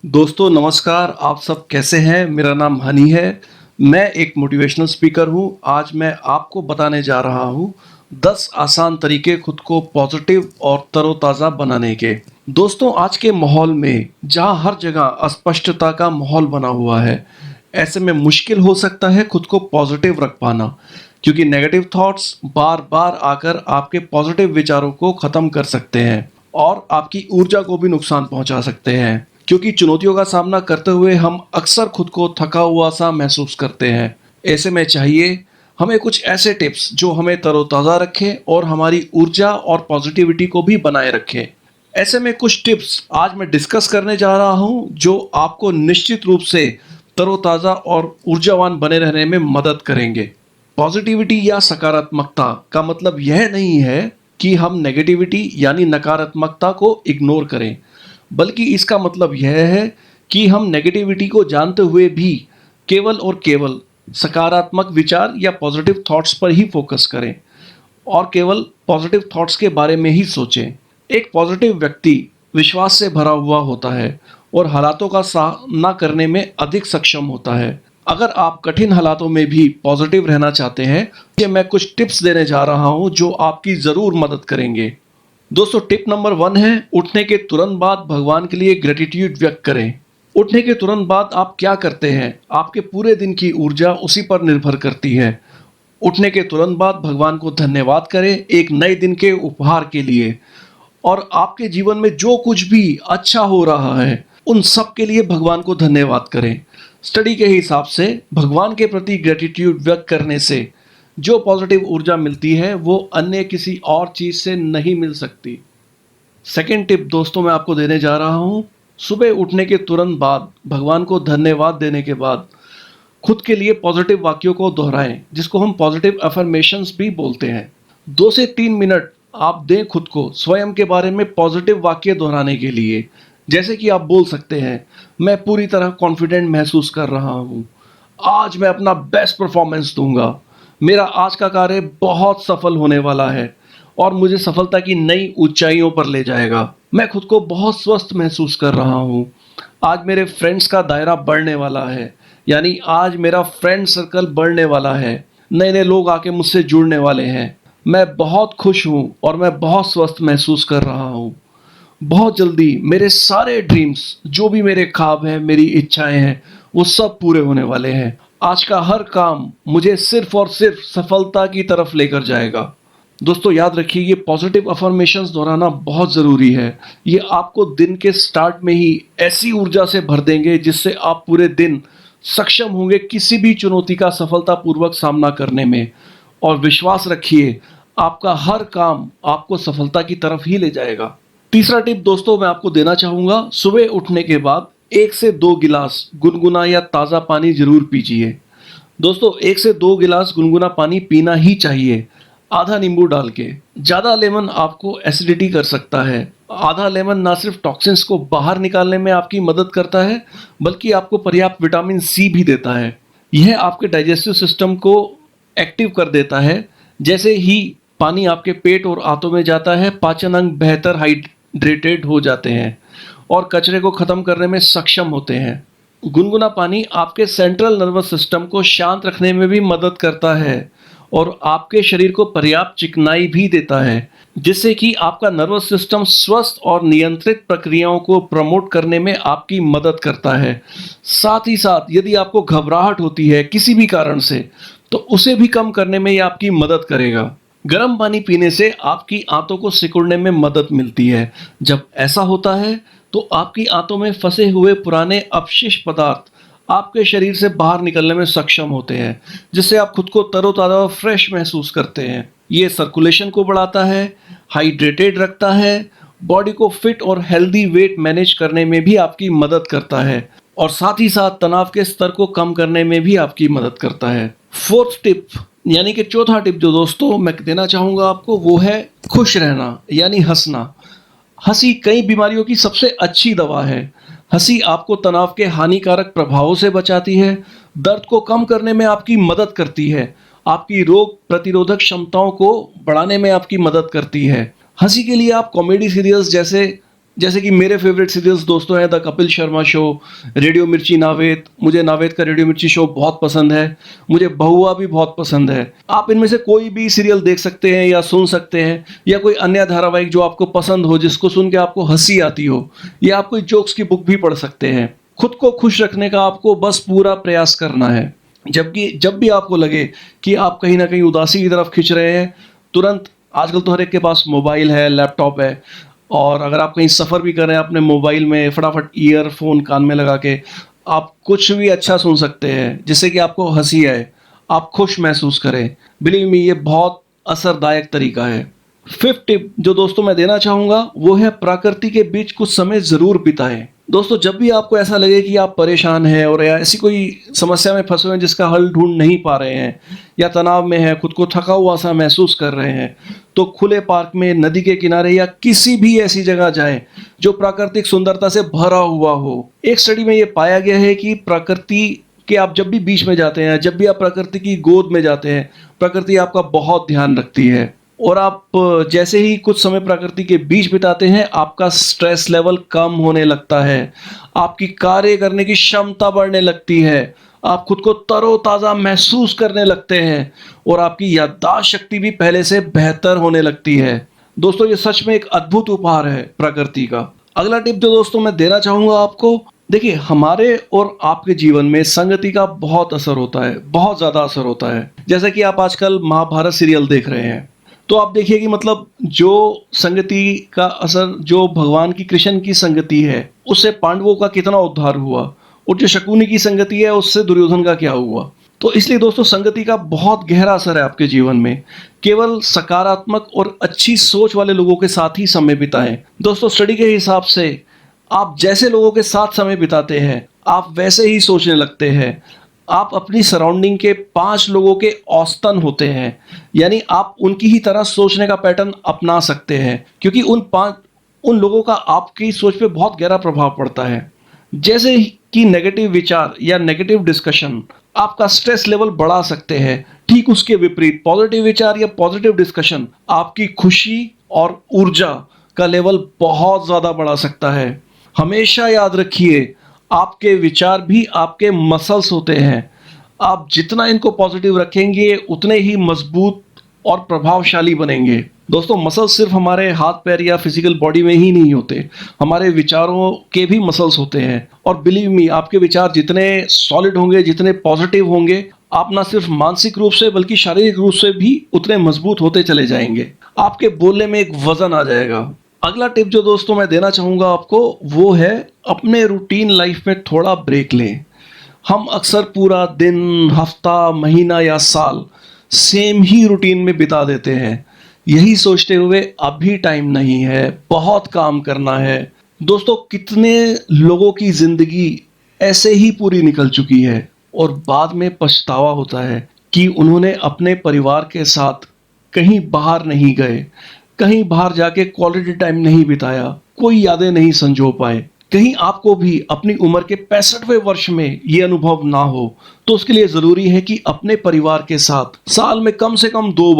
दोस्तों नमस्कार, आप सब कैसे हैं? मेरा नाम हनी है। मैं एक मोटिवेशनल स्पीकर हूँ। आज मैं आपको बताने जा रहा हूँ 10 आसान तरीके खुद को पॉजिटिव और तरोताज़ा बनाने के। दोस्तों आज के माहौल में जहाँ हर जगह अस्पष्टता का माहौल बना हुआ है, ऐसे में मुश्किल हो सकता है खुद को पॉजिटिव रख पाना, क्योंकि नेगेटिव थॉट्स बार-बार आकर आपके पॉजिटिव विचारों को ख़त्म कर सकते हैं और आपकी ऊर्जा को भी नुकसान पहुँचा सकते हैं। क्योंकि चुनौतियों का सामना करते हुए हम अक्सर खुद को थका हुआ सा महसूस करते हैं। ऐसे में चाहिए हमें कुछ ऐसे टिप्स जो हमें तरोताज़ा रखें और हमारी ऊर्जा और पॉजिटिविटी को भी बनाए रखें। ऐसे में कुछ टिप्स आज मैं डिस्कस करने जा रहा हूं जो आपको निश्चित रूप से तरोताज़ा और ऊर्जावान बने रहने में मदद करेंगे। पॉजिटिविटी या सकारात्मकता का मतलब यह नहीं है कि हम नेगेटिविटी यानी नकारात्मकता को इग्नोर करें, बल्कि इसका मतलब यह है कि हम नेगेटिविटी को जानते हुए भी केवल और केवल सकारात्मक विचार या पॉजिटिव थॉट्स पर ही फोकस करें और केवल पॉजिटिव थॉट्स के बारे में ही सोचें। एक पॉजिटिव व्यक्ति विश्वास से भरा हुआ होता है और हालातों का सामना करने में अधिक सक्षम होता है। अगर आप कठिन हालातों में भी पॉजिटिव रहना चाहते हैं, तो मैं कुछ टिप्स देने जा रहा हूं जो आपकी ज़रूर मदद करेंगे। दोस्तों टिप नंबर 1 है उठने के तुरंत बाद भगवान के लिए ग्रेटिट्यूड व्यक्त करें। उठने के तुरंत बाद आप क्या करते हैं, आपके पूरे दिन की ऊर्जा उसी पर निर्भर करती है। उठने के तुरंत बाद भगवान को धन्यवाद करें एक नए दिन के उपहार के लिए, और आपके जीवन में जो कुछ भी अच्छा हो रहा है उन सब के लिए भगवान को धन्यवाद करें। स्टडी के हिसाब से भगवान के प्रति ग्रेटिट्यूड व्यक्त करने से जो पॉजिटिव ऊर्जा मिलती है वो अन्य किसी और चीज़ से नहीं मिल सकती। सेकेंड टिप दोस्तों मैं आपको देने जा रहा हूँ, सुबह उठने के तुरंत बाद भगवान को धन्यवाद देने के बाद खुद के लिए पॉजिटिव वाक्यों को दोहराएं, जिसको हम पॉजिटिव अफर्मेशंस भी बोलते हैं। 2 से 3 मिनट आप दें खुद को स्वयं के बारे में पॉजिटिव वाक्य दोहराने के लिए। जैसे कि आप बोल सकते हैं, मैं पूरी तरह कॉन्फिडेंट महसूस कर रहा हूँ, आज मैं अपना बेस्ट परफॉर्मेंस दूंगा, मेरा आज का कार्य बहुत सफल होने वाला है और मुझे सफलता की नई ऊंचाइयों पर ले जाएगा, मैं खुद को बहुत स्वस्थ महसूस कर रहा हूँ, आज मेरे फ्रेंड्स का दायरा बढ़ने वाला है, यानी आज मेरा फ्रेंड सर्कल बढ़ने वाला है, नए नए लोग आके मुझसे जुड़ने वाले हैं, मैं बहुत खुश हूँ और मैं बहुत स्वस्थ महसूस कर रहा हूँ, बहुत जल्दी मेरे सारे ड्रीम्स जो भी मेरे ख्वाब हैं, मेरी इच्छाएं हैं, वो सब पूरे होने वाले हैं, आज का हर काम मुझे सिर्फ और सिर्फ सफलता की तरफ लेकर जाएगा। दोस्तों याद रखिए ये पॉजिटिव अफर्मेशंस दोहराना बहुत ज़रूरी है। ये आपको दिन के स्टार्ट में ही ऐसी ऊर्जा से भर देंगे जिससे आप पूरे दिन सक्षम होंगे किसी भी चुनौती का सफलतापूर्वक सामना करने में। और विश्वास रखिए आपका हर काम आपको सफलता की तरफ ही ले जाएगा। तीसरा टिप दोस्तों मैं आपको देना चाहूँगा, सुबह उठने के बाद 1 से 2 गिलास गुनगुना या ताज़ा पानी ज़रूर पीजिए। दोस्तों 1 से 2 गिलास गुनगुना पानी पीना ही चाहिए, आधा नींबू डाल के। ज़्यादा लेमन आपको एसिडिटी कर सकता है। आधा लेमन ना सिर्फ टॉक्सिन्स को बाहर निकालने में आपकी मदद करता है, बल्कि आपको पर्याप्त विटामिन सी भी देता है। यह आपके डाइजेस्टिव सिस्टम को एक्टिव कर देता है। जैसे ही पानी आपके पेट और आंतों में जाता है, पाचन अंग बेहतर हाइड्रेटेड हो जाते हैं और कचरे को ख़त्म करने में सक्षम होते हैं। गुनगुना पानी आपके सेंट्रल नर्वस सिस्टम को शांत रखने में भी मदद करता है और आपके शरीर को पर्याप्त चिकनाई भी देता है, जिससे कि आपका नर्वस सिस्टम स्वस्थ और नियंत्रित प्रक्रियाओं को प्रमोट करने में आपकी मदद करता है। साथ ही साथ यदि आपको घबराहट होती है किसी भी कारण से, तो उसे भी कम करने में ये आपकी मदद करेगा। गर्म पानी पीने से आपकी आंतों को सिकुड़ने में मदद मिलती है। जब ऐसा होता है तो आपकी आंतों में फंसे हुए पुराने अपशिष्ट पदार्थ आपके शरीर से बाहर निकलने में सक्षम होते हैं, जिससे आप खुद को तरोताज़ा और फ्रेश महसूस करते हैं। ये सर्कुलेशन को बढ़ाता है, हाइड्रेटेड रखता है, बॉडी को फिट और हेल्दी वेट मैनेज करने में भी आपकी मदद करता है और साथ ही साथ तनाव के स्तर को कम करने में भी आपकी मदद करता है। फोर्थ टिप यानी कि चौथा टिप जो दोस्तों मैं देना चाहूँगा आपको, वो है खुश रहना यानी हंसना। हंसी कई बीमारियों की सबसे अच्छी दवा है। हंसी आपको तनाव के हानिकारक प्रभावों से बचाती है, दर्द को कम करने में आपकी मदद करती है, आपकी रोग प्रतिरोधक क्षमताओं को बढ़ाने में आपकी मदद करती है। हंसी के लिए आप कॉमेडी सीरियल्स जैसे जैसे कि मेरे फेवरेट सीरियल्स दोस्तों हैं the Kapil Sharma show, radio मिर्ची नावेद। मुझे नावेद का रेडियो मिर्ची शो बहुत पसंद है। मुझे बहुआ भी बहुत पसंद है। आप इनमें से कोई भी सीरियल देख सकते हैं या सुन सकते हैं, या कोई अन्य धारावाहिक जो आपको पसंद हो, जिसको सुन के आपको हंसी आती हो, या आप कोई जोक्स की बुक भी पढ़ सकते हैं। खुद को खुश रखने का आपको बस पूरा प्रयास करना है। जबकि जब भी आपको लगे कि आप कहीं ना कहीं उदासी की तरफ खिंच रहे हैं, तुरंत, आजकल तो हर एक के पास मोबाइल है, लैपटॉप है, और अगर आप कहीं सफ़र भी कर रहे हैं, अपने मोबाइल में फटाफट ईयरफोन कान में लगा के आप कुछ भी अच्छा सुन सकते हैं जिससे कि आपको हंसी आए, आप खुश महसूस करें। बिलीव मी, ये बहुत असरदायक तरीका है। फिफ्थ टिप जो दोस्तों मैं देना चाहूँगा वो है प्रकृति के बीच कुछ समय ज़रूर बिताएं। दोस्तों, जब भी आपको ऐसा लगे कि आप परेशान हैं और या ऐसी कोई समस्या में फंसे हुए हैं जिसका हल ढूंढ नहीं पा रहे हैं, या तनाव में है, खुद को थका हुआ सा महसूस कर रहे हैं, तो खुले पार्क में, नदी के किनारे, या किसी भी ऐसी जगह जाएं जो प्राकृतिक सुंदरता से भरा हुआ हो। एक स्टडी में ये पाया गया है कि प्रकृति के आप जब भी बीच में जाते हैं, जब भी आप प्रकृति की गोद में जाते हैं, प्रकृति आपका बहुत ध्यान रखती है। और आप जैसे ही कुछ समय प्रकृति के बीच बिताते हैं, आपका स्ट्रेस लेवल कम होने लगता है, आपकी कार्य करने की क्षमता बढ़ने लगती है, आप खुद को तरोताज़ा महसूस करने लगते हैं, और आपकी याददाश्त शक्ति भी पहले से बेहतर होने लगती है। दोस्तों, ये सच में एक अद्भुत उपहार है प्रकृति का। अगला टिप जो दोस्तों मैं देना चाहूँगा आपको, देखिए, हमारे और आपके जीवन में संगति का बहुत असर होता है, बहुत ज़्यादा असर होता है। जैसे कि आप आजकल महाभारत सीरियल देख रहे हैं, तो आप देखिए कि मतलब जो संगति का असर, जो भगवान की कृष्ण की संगति है, उससे पांडवों का कितना उद्धार हुआ, और जो शकुनी की संगति है उससे दुर्योधन का क्या हुआ। तो इसलिए दोस्तों, संगति का बहुत गहरा असर है आपके जीवन में। केवल सकारात्मक और अच्छी सोच वाले लोगों के साथ ही समय बिताएं। दोस्तों, स्टडी के हिसाब से आप जैसे लोगों के साथ समय बिताते हैं, आप वैसे ही सोचने लगते हैं। आप अपनी सराउंडिंग के 5 लोगों के औसतन होते हैं, यानी आप उनकी ही तरह सोचने का पैटर्न अपना सकते हैं, क्योंकि उन लोगों का आपकी सोच पे बहुत गहरा प्रभाव पड़ता है। जैसे कि नेगेटिव विचार या नेगेटिव डिस्कशन आपका स्ट्रेस लेवल बढ़ा सकते हैं, ठीक उसके विपरीत पॉजिटिव विचार या पॉजिटिव डिस्कशन आपकी खुशी और ऊर्जा का लेवल बहुत ज़्यादा बढ़ा सकता है। हमेशा याद रखिए, आपके विचार भी आपके मसल्स होते हैं। आप जितना इनको पॉजिटिव रखेंगे, उतने ही मजबूत और प्रभावशाली बनेंगे। दोस्तों, मसल्स सिर्फ हमारे हाथ पैर या फिजिकल बॉडी में ही नहीं होते, हमारे विचारों के भी मसल्स होते हैं। और बिलीव मी, आपके विचार जितने सॉलिड होंगे, जितने पॉजिटिव होंगे, आप ना सिर्फ मानसिक रूप से बल्कि शारीरिक रूप से भी उतने मजबूत होते चले जाएंगे। आपके बोलने में एक वजन आ जाएगा। अगला टिप जो दोस्तों मैं देना चाहूँगा आपको, वो है अपने रूटीन लाइफ में थोड़ा ब्रेक लें। हम अक्सर पूरा दिन, हफ्ता, महीना या साल सेम ही रूटीन में बिता देते हैं, यही सोचते हुए अभी टाइम नहीं है, बहुत काम करना है। दोस्तों, कितने लोगों की ज़िंदगी ऐसे ही पूरी निकल चुकी है और बाद में पछतावा होता है कि उन्होंने अपने परिवार के साथ कहीं बाहर नहीं गए, कहीं बाहर जाके क्वालिटी टाइम नहीं बिताया, कोई यादें नहीं संजो पाए। कहीं आपको भी अपनी उम्र के 65वें वर्ष में ये अनुभव ना हो, तो उसके लिए ज़रूरी है कि अपने परिवार के साथ साल में कम से कम 2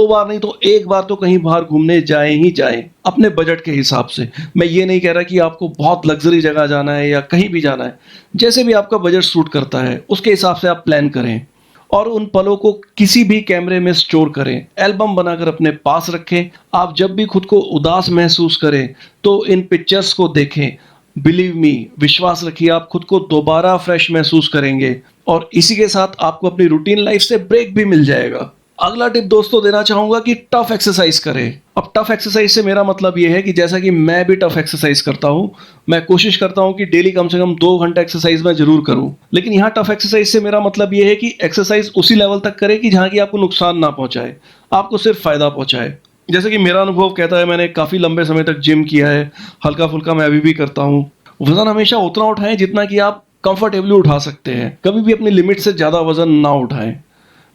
बार नहीं तो 1 बार तो कहीं बाहर घूमने जाएं ही जाएं, अपने बजट के हिसाब से। मैं ये नहीं कह रहा कि आपको बहुत लग्जरी जगह जाना है या कहीं भी जाना है, जैसे भी आपका बजट सूट करता है उसके हिसाब से आप प्लान करें, और उन पलों को किसी भी कैमरे में स्टोर करें, एल्बम बनाकर अपने पास रखें। आप जब भी खुद को उदास महसूस करें तो इन पिक्चर्स को देखें। बिलीव मी, विश्वास रखिए, आप खुद को दोबारा फ्रेश महसूस करेंगे, और इसी के साथ आपको अपनी रूटीन लाइफ से ब्रेक भी मिल जाएगा। अगला टिप दोस्तों देना चाहूंगा कि टफ एक्सरसाइज करें। अब टफ एक्सरसाइज से मेरा मतलब ये है कि जैसा कि मैं भी टफ एक्सरसाइज करता हूँ, मैं कोशिश करता हूँ कि डेली कम से कम 2 घंटा एक्सरसाइज मैं जरूर करूँ। लेकिन यहाँ टफ एक्सरसाइज से मेरा मतलब ये है कि एक्सरसाइज उसी लेवल तक करें कि जहाँ की आपको नुकसान ना पहुँचाए, आपको सिर्फ फायदा पहुँचाए। जैसे कि मेरा अनुभव कहता है, मैंने काफ़ी लंबे समय तक जिम किया है, हल्का फुल्का मैं अभी भी करता हूँ। वजन हमेशा उतना उठाएं जितना कि आप कंफर्टेबली उठा सकते हैं, कभी भी अपनी लिमिट से ज़्यादा वजन ना उठाएं,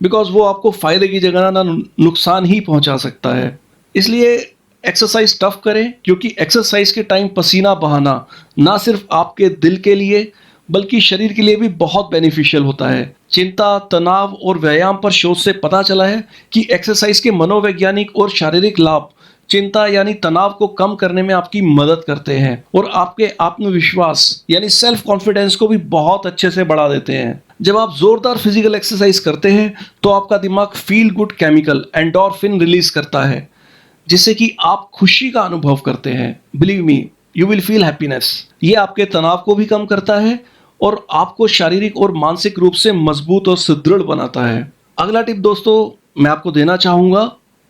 बिकॉज वो आपको फ़ायदे की जगह ना नुकसान ही पहुंचा सकता है। इसलिए एक्सरसाइज टफ करें, क्योंकि एक्सरसाइज के टाइम पसीना बहाना ना सिर्फ आपके दिल के लिए बल्कि शरीर के लिए भी बहुत बेनिफिशियल होता है। चिंता, तनाव और व्यायाम पर शोध से पता चला है कि एक्सरसाइज के मनोवैज्ञानिक और शारीरिक लाभ चिंता यानी तनाव को कम करने में आपकी मदद करते हैं और आपके आत्मविश्वास यानी सेल्फ कॉन्फिडेंस को भी बहुत अच्छे से बढ़ा देते हैं। जब आप जोरदार फिजिकल एक्सरसाइज करते हैं तो आपका दिमाग feel good chemical endorphin release करता है, जिससे कि आप खुशी का अनुभव करते हैं। Believe me, you will feel happiness. ये आपके तनाव को भी कम करता है और आपको शारीरिक और मानसिक रूप से मजबूत और सुदृढ़ बनाता है। अगला टिप दोस्तों मैं आपको देना चाहूंगा,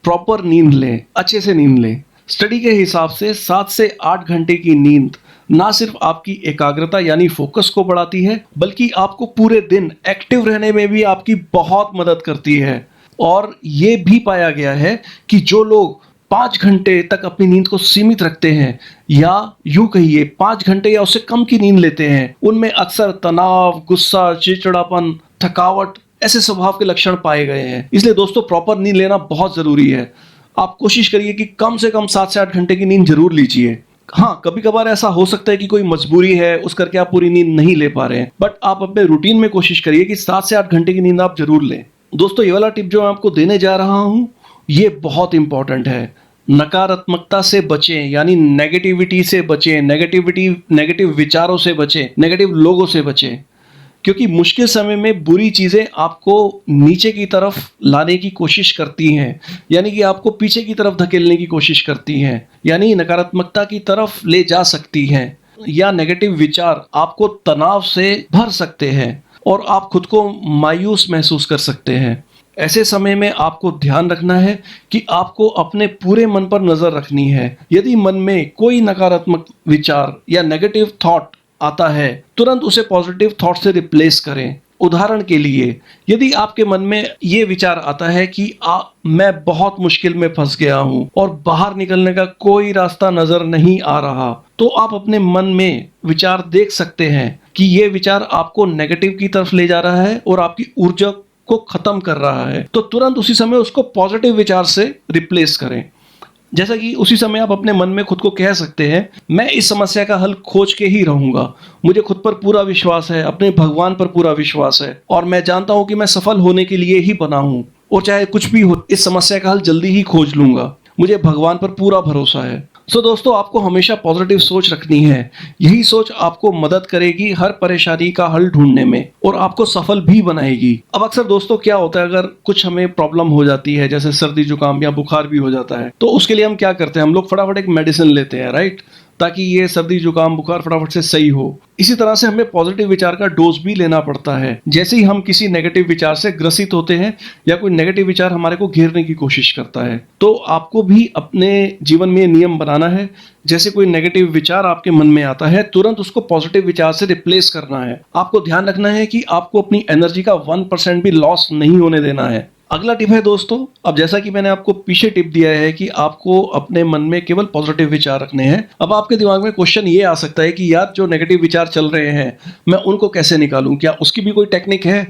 प्रॉपर नींद लें, अच्छे से नींद लें। स्टडी के हिसाब से 7 से 8 घंटे की नींद ना सिर्फ आपकी एकाग्रता यानी फोकस को बढ़ाती है, बल्कि आपको पूरे दिन एक्टिव रहने में भी आपकी बहुत मदद करती है। और ये भी पाया गया है कि जो लोग 5 घंटे तक अपनी नींद को सीमित रखते हैं या यूं कहिए 5 घंटे या उससे कम की नींद लेते हैं, उनमें अक्सर तनाव, गुस्सा, चिड़चिड़ापन, थकावट ऐसे स्वभाव के लक्षण पाए गए हैं। इसलिए दोस्तों प्रॉपर नींद लेना बहुत जरूरी है। आप कोशिश करिए कि कम से कम 7 से 8 घंटे की नींद जरूर लीजिए। हाँ, कभी कभार ऐसा हो सकता है कि कोई मजबूरी है उस करके आप पूरी नींद नहीं ले पा रहे हैं, बट आप अपने रूटीन में कोशिश करिए कि 7 से 8 घंटे की नींद आप जरूर लें। दोस्तों ये वाला टिप जो मैं आपको देने जा रहा हूं ये बहुत इंपॉर्टेंट है। नकारात्मकता से बचें यानी नेगेटिविटी से बचें, नेगेटिव विचारों से बचें, नेगेटिव लोगों से बचें, क्योंकि मुश्किल समय में बुरी चीजें आपको नीचे की तरफ लाने की कोशिश करती हैं, यानी कि आपको पीछे की तरफ धकेलने की कोशिश करती हैं, यानी नकारात्मकता की तरफ ले जा सकती हैं, या नेगेटिव विचार आपको तनाव से भर सकते हैं और आप खुद को मायूस महसूस कर सकते हैं। ऐसे समय में आपको ध्यान रखना है कि आपको अपने पूरे मन पर नजर रखनी है। यदि मन में कोई नकारात्मक विचार या नेगेटिव थॉट आता है, तुरंत उसे पॉजिटिव थॉट से रिप्लेस करें। उदाहरण के लिए, यदि आपके मन में ये विचार आता है कि मैं बहुत मुश्किल में फंस गया हूं और बाहर निकलने का कोई रास्ता नजर नहीं आ रहा, तो आप अपने मन में विचार देख सकते हैं कि ये विचार आपको नेगेटिव की तरफ ले जा रहा है और आपकी ऊर्जा को खत्म कर रहा है, तो तुरंत उसी समय उसको पॉजिटिव विचार से रिप्लेस करें। जैसा कि उसी समय आप अपने मन में खुद को कह सकते हैं, मैं इस समस्या का हल खोज के ही रहूंगा, मुझे खुद पर पूरा विश्वास है, अपने भगवान पर पूरा विश्वास है और मैं जानता हूं कि मैं सफल होने के लिए ही बना हूं और चाहे कुछ भी हो इस समस्या का हल जल्दी ही खोज लूंगा, मुझे भगवान पर पूरा भरोसा है। सो दोस्तों आपको हमेशा पॉजिटिव सोच रखनी है। यही सोच आपको मदद करेगी हर परेशानी का हल ढूंढने में और आपको सफल भी बनाएगी। अब अक्सर दोस्तों क्या होता है, अगर कुछ हमें प्रॉब्लम हो जाती है जैसे सर्दी जुकाम या बुखार भी हो जाता है, तो उसके लिए हम क्या करते हैं, हम लोग फटाफट एक मेडिसिन लेते हैं, राइट, ताकि ये सर्दी जुकाम बुखार फटाफट से सही हो। इसी तरह से हमें पॉजिटिव विचार का डोज भी लेना पड़ता है। जैसे ही हम किसी नेगेटिव विचार से ग्रसित होते हैं या कोई नेगेटिव विचार हमारे को घेरने की कोशिश करता है, तो आपको भी अपने जीवन में नियम बनाना है, जैसे कोई नेगेटिव विचार आपके मन में आता है तुरंत उसको पॉजिटिव विचार से रिप्लेस करना है। आपको ध्यान रखना है कि आपको अपनी एनर्जी का 1% भी लॉस नहीं होने देना है। अगला टिप है दोस्तों, अब जैसा कि मैंने आपको पीछे टिप दिया है कि आपको अपने मन में केवल पॉजिटिव विचार रखने हैं, अब आपके दिमाग में क्वेश्चन ये आ सकता है कि यार जो नेगेटिव विचार चल रहे हैं मैं उनको कैसे निकालूं, क्या उसकी भी कोई टेक्निक है?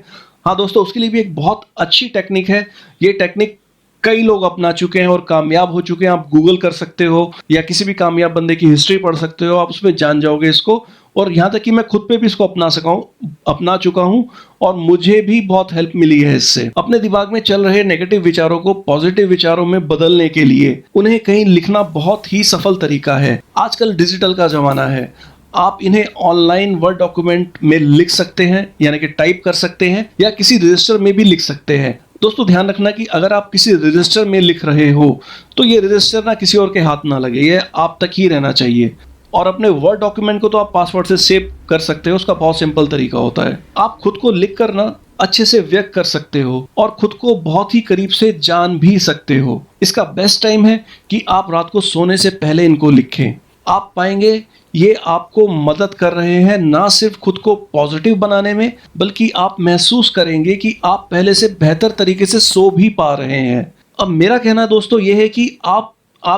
हाँ दोस्तों, उसके लिए भी एक बहुत अच्छी टेक्निक है। ये टेक्निक कई लोग अपना चुके हैं और कामयाब हो चुके हैं। आप गूगल कर सकते हो या किसी भी कामयाब बंदे की हिस्ट्री पढ़ सकते हो, आप उसमें जान जाओगे इसको। और यहाँ तक कि मैं खुद पे भी इसको अपना चुका हूँ और मुझे भी बहुत हेल्प मिली है इससे। अपने दिमाग में चल रहे नेगेटिव विचारों को पॉजिटिव विचारों में बदलने के लिए उन्हें कहीं लिखना बहुत ही सफल तरीका है। आजकल डिजिटल का जमाना है, आप इन्हें ऑनलाइन वर्ड डॉक्यूमेंट में लिख सकते हैं, यानी कि टाइप कर सकते हैं, या किसी रजिस्टर में भी लिख सकते हैं। दोस्तों ध्यान रखना कि अगर आप किसी रजिस्टर में लिख रहे हो तो ये रजिस्टर ना किसी और के हाथ ना लगे, ये आप तक ही रहना चाहिए। और अपने वर्ड डॉक्यूमेंट को तो आप पासवर्ड से सेव कर सकते हो, उसका बहुत सिंपल तरीका होता है। आप खुद को लिख कर ना अच्छे से व्यक्त कर सकते हो और खुद को बहुत ही करीब से जान भी सकते हो। इसका बेस्ट टाइम है कि आप रात को सोने से पहले इनको लिखें। आप पाएंगे ये आपको मदद कर रहे हैं ना सिर्फ खुद को पॉजिटिव बनाने में, बल्कि आप महसूस करेंगे कि आप पहले से बेहतर तरीके से सो भी पा रहे हैं। अब मेरा कहना दोस्तों ये है कि आप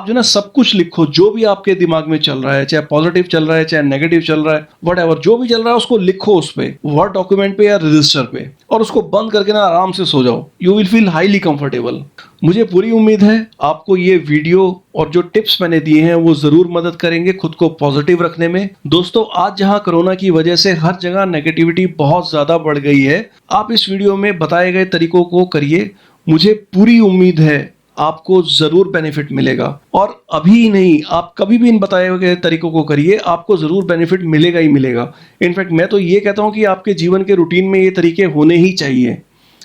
जो ना सब कुछ लिखो, जो भी आपके दिमाग में चल रहा है, चाहे पॉजिटिव चल रहा है चाहे नेगेटिव चल रहा है, व्हाटएवर जो भी चल रहा है उसको लिखो उस पे, वर्ड डॉक्यूमेंट पे या रजिस्टर पे, और उसको बंद करके ना आराम से सो जाओ। You will feel highly comfortable. मुझे पूरी उम्मीद है आपको ये वीडियो और जो टिप्स मैंने दिए हैं वो जरूर मदद करेंगे खुद को पॉजिटिव रखने में। दोस्तों आज जहां कोरोना की वजह से हर जगह नेगेटिविटी बहुत ज्यादा बढ़ गई है, आप इस वीडियो में बताए गए तरीकों को करिए। मुझे पूरी उम्मीद है आपको ज़रूर बेनिफिट मिलेगा। और अभी नहीं, आप कभी भी इन बताए गए तरीकों को करिए, आपको ज़रूर बेनिफिट मिलेगा ही मिलेगा। इनफैक्ट मैं तो ये कहता हूँ कि आपके जीवन के रूटीन में ये तरीके होने ही चाहिए,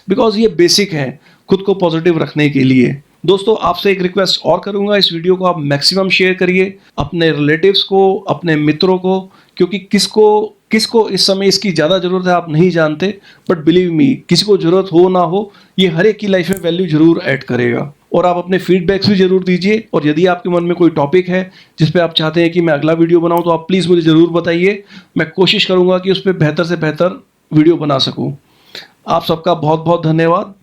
बिकॉज़ ये बेसिक है खुद को पॉजिटिव रखने के लिए। दोस्तों, आपसे एक रिक्वेस्ट और करूँगा, इस वीडियो को आप मैक्सिमम शेयर करिए अपने रिलेटिव्स को, अपने मित्रों को, क्योंकि किसको किसको इस समय इसकी ज़्यादा ज़रूरत है आप नहीं जानते, बट बिलीव मी, किसी को ज़रूरत हो ना हो, ये हर एक की लाइफ में वैल्यू ज़रूर ऐड करेगा। और आप अपने फीडबैक्स भी ज़रूर दीजिए, और यदि आपके मन में कोई टॉपिक है जिस पे आप चाहते हैं कि मैं अगला वीडियो बनाऊँ, तो आप प्लीज़ मुझे ज़रूर बताइए। मैं कोशिश करूँगा कि उस पे बेहतर से बेहतर वीडियो बना सकूँ। आप सबका बहुत बहुत धन्यवाद।